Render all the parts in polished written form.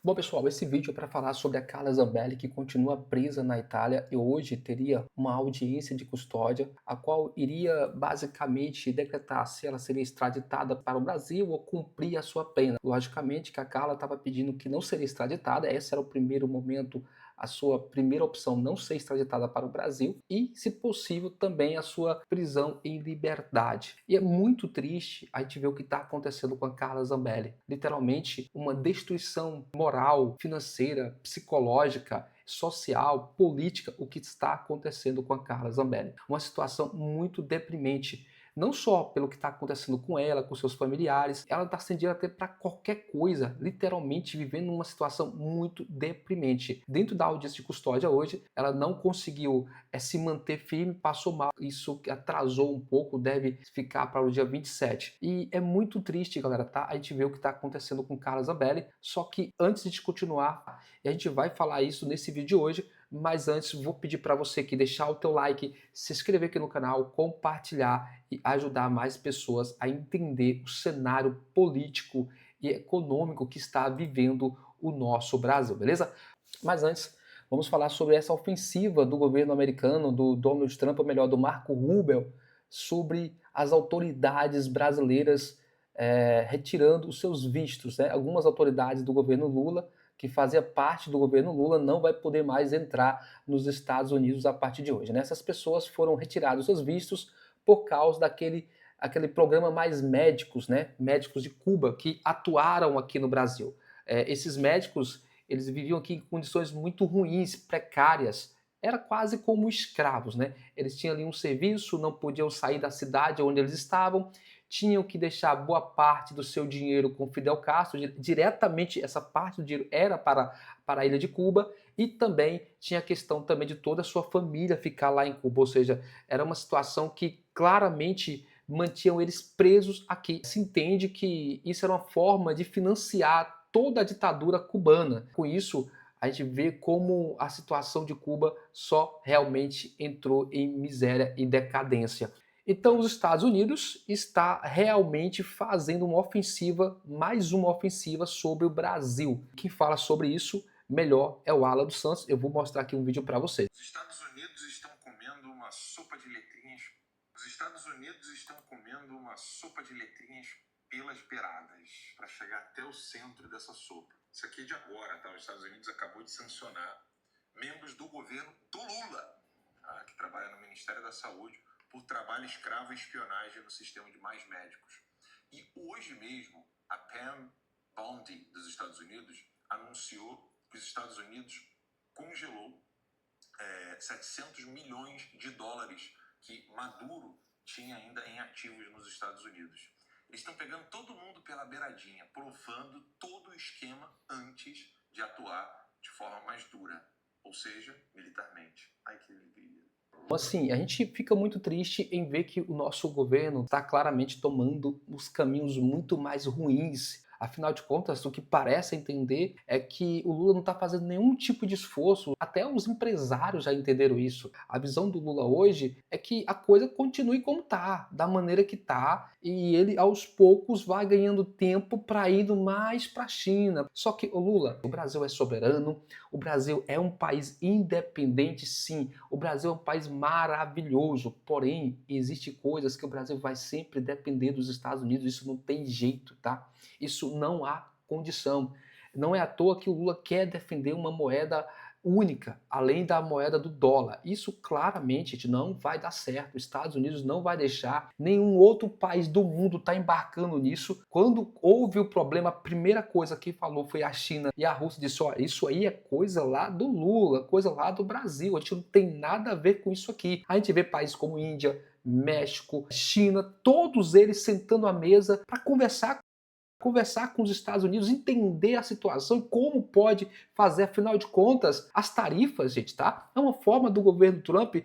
Bom, pessoal, esse vídeo é para falar sobre a Carla Zambelli, que continua presa na Itália e hoje teria uma audiência de custódia, a qual iria basicamente decretar se ela seria extraditada para o Brasil ou cumprir a sua pena. Logicamente que a Carla estava pedindo que não seria extraditada, esse era o primeiro momento, a sua primeira opção, não ser extraditada para o Brasil e, se possível, também a sua prisão em liberdade. E é muito triste a gente ver o que está acontecendo com a Carla Zambelli. Literalmente uma destruição moral, financeira, psicológica, social, política, o que está acontecendo com a Carla Zambelli. Uma situação muito deprimente, não só pelo que está acontecendo com ela, com seus familiares, ela está sem dinheiro até para qualquer coisa, literalmente vivendo uma situação muito deprimente. Dentro da audiência de custódia hoje, ela não conseguiu se manter firme, passou mal, isso atrasou um pouco, deve ficar para o dia 27. E é muito triste, galera, tá? A gente vê o que está acontecendo com Carla Zambelli, só que antes de continuar, a gente vai falar isso nesse vídeo de hoje, mas antes vou pedir para você que deixar o teu like, se inscrever aqui no canal, compartilhar e ajudar mais pessoas a entender o cenário político e econômico que está vivendo o nosso Brasil, beleza? Mas antes, vamos falar sobre essa ofensiva do governo americano, do Donald Trump, ou melhor, do Marco Rubio, sobre as autoridades brasileiras retirando os seus vistos, né? Algumas autoridades do governo Lula, que fazia parte do governo Lula, não vai poder mais entrar nos Estados Unidos a partir de hoje, né? Essas pessoas foram retirados seus vistos por causa aquele programa Mais Médicos, né? Médicos de Cuba, que atuaram aqui no Brasil. Esses médicos, eles viviam aqui em condições muito ruins, precárias, era quase como escravos, né? Eles tinham ali um serviço, não podiam sair da cidade onde eles estavam, tinham que deixar boa parte do seu dinheiro com Fidel Castro, diretamente essa parte do dinheiro era para a ilha de Cuba, e também tinha a questão também de toda a sua família ficar lá em Cuba, ou seja, era uma situação que claramente mantinham eles presos aqui. Se entende que isso era uma forma de financiar toda a ditadura cubana. Com isso, a gente vê como a situação de Cuba só realmente entrou em miséria e decadência. Então os Estados Unidos está realmente fazendo uma ofensiva, mais uma ofensiva sobre o Brasil. Quem fala sobre isso melhor é o Alan dos Santos. Eu vou mostrar aqui um vídeo para vocês. Os Estados Unidos estão comendo uma sopa de letrinhas. Os Estados Unidos estão comendo uma sopa de letrinhas pelas beiradas para chegar até o centro dessa sopa. Isso aqui é de agora, tá? Os Estados Unidos acabou de sancionar membros do governo do Lula, tá? Que trabalha no Ministério da Saúde, por trabalho escravo e espionagem no sistema de Mais Médicos. E hoje mesmo, a Pam Bondi dos Estados Unidos anunciou que os Estados Unidos congelou 700 milhões de dólares que Maduro tinha ainda em ativos nos Estados Unidos. Eles estão pegando todo mundo pela beiradinha, provando todo o esquema antes de atuar de forma mais dura, ou seja, militarmente. Ai, que alegria. Assim, a gente fica muito triste em ver que o nosso governo está claramente tomando os caminhos muito mais ruins. Afinal de contas, o que parece entender é que o Lula não está fazendo nenhum tipo de esforço, até os empresários já entenderam isso. A visão do Lula hoje é que a coisa continue como está, da maneira que está, e ele aos poucos vai ganhando tempo para ir mais para a China. Só que, o Lula, o Brasil é soberano, o Brasil é um país independente, sim, o Brasil é um país maravilhoso, porém, existem coisas que o Brasil vai sempre depender dos Estados Unidos, isso não tem jeito, tá? Isso não há condição. Não é à toa que o Lula quer defender uma moeda única, além da moeda do dólar. Isso claramente, gente, não vai dar certo. Os Estados Unidos não vai deixar, nenhum outro país do mundo está embarcando nisso. Quando houve o problema, a primeira coisa que falou foi a China e a Rússia disse, ó, isso aí é coisa lá do Lula, coisa lá do Brasil, a gente não tem nada a ver com isso aqui. A gente vê países como Índia, México, China, todos eles sentando à mesa para conversar com os Estados Unidos, entender a situação e como pode fazer, afinal de contas, as tarifas, gente, tá? É uma forma do governo Trump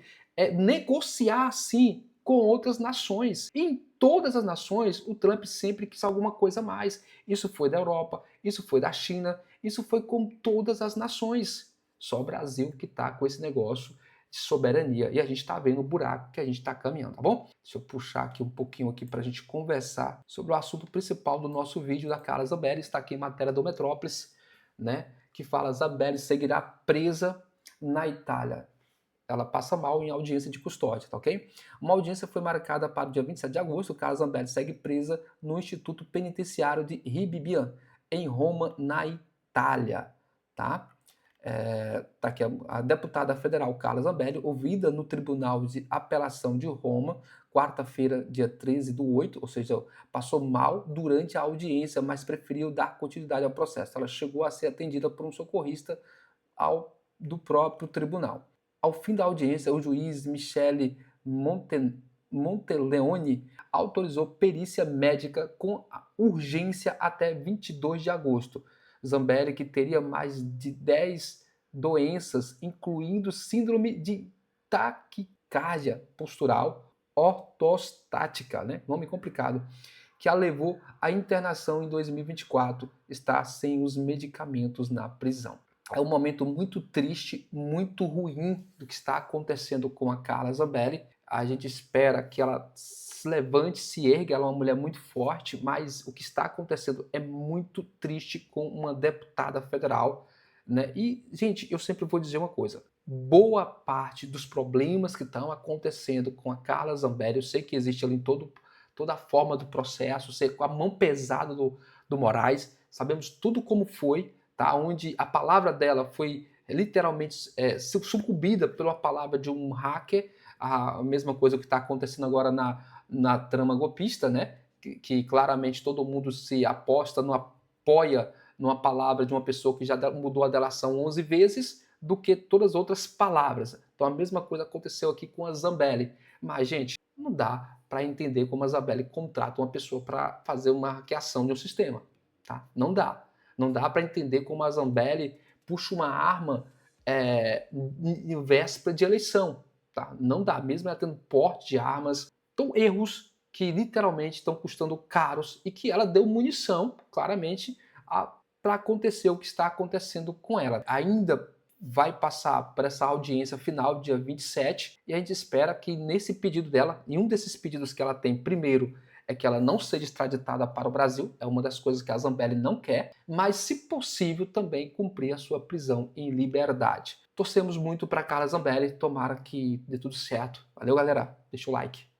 negociar, assim, com outras nações. E em todas as nações, o Trump sempre quis alguma coisa a mais. Isso foi da Europa, isso foi da China, isso foi com todas as nações. Só o Brasil que tá com esse negócio de soberania. E a gente está vendo o buraco que a gente está caminhando, tá bom? Deixa eu puxar aqui um pouquinho aqui para a gente conversar sobre o assunto principal do nosso vídeo da Carla Zambelli. Está aqui em matéria do Metrópolis. né, que fala: Zambelli seguirá presa na Itália. Ela passa mal em audiência de custódia, tá ok? Uma audiência foi marcada para o dia 27 de agosto, caso Zambelli segue presa no Instituto Penitenciário de Ribibian, em Roma, na Itália, tá? Tá aqui a deputada federal Carla Zambelli, ouvida no Tribunal de Apelação de Roma, quarta-feira, dia 13/8, ou seja, passou mal durante a audiência, mas preferiu dar continuidade ao processo. Ela chegou a ser atendida por um socorrista do próprio tribunal. Ao fim da audiência, o juiz Michele Monteleone autorizou perícia médica com urgência até 22 de agosto. Zambelli, que teria mais de 10 doenças, incluindo síndrome de taquicardia postural ortostática, né? Nome complicado, que a levou à internação em 2024, está sem os medicamentos na prisão. É um momento muito triste, muito ruim do que está acontecendo com a Carla Zambelli. A gente espera que ela se levante, se ergue, ela é uma mulher muito forte, mas o que está acontecendo é muito triste com uma deputada federal, né? E, gente, eu sempre vou dizer uma coisa: boa parte dos problemas que estão acontecendo com a Carla Zambelli, eu sei que existe ali toda a forma do processo, sei, com a mão pesada do Moraes, sabemos tudo como foi, tá? Onde a palavra dela foi literalmente sucumbida pela palavra de um hacker, a mesma coisa que está acontecendo agora na trama golpista, né? Que claramente todo mundo se aposta, não apoia numa palavra de uma pessoa que já mudou a delação 11 vezes do que todas as outras palavras. Então a mesma coisa aconteceu aqui com a Zambelli. Mas, gente, não dá para entender como a Zambelli contrata uma pessoa para fazer uma hackeação de um sistema, tá? Não dá. Não dá para entender como a Zambelli puxa uma arma em véspera de eleição, tá? Não dá, mesmo ela tendo porte de armas. Então, erros que literalmente estão custando caros e que ela deu munição, claramente, para acontecer o que está acontecendo com ela. Ainda vai passar por essa audiência final, dia 27, e a gente espera que nesse pedido dela, em um desses pedidos que ela tem, primeiro, é que ela não seja extraditada para o Brasil, é uma das coisas que a Zambelli não quer, mas, se possível, também cumprir a sua prisão em liberdade. Torcemos muito para Carla Zambelli, tomara que dê tudo certo. Valeu, galera. Deixa o like.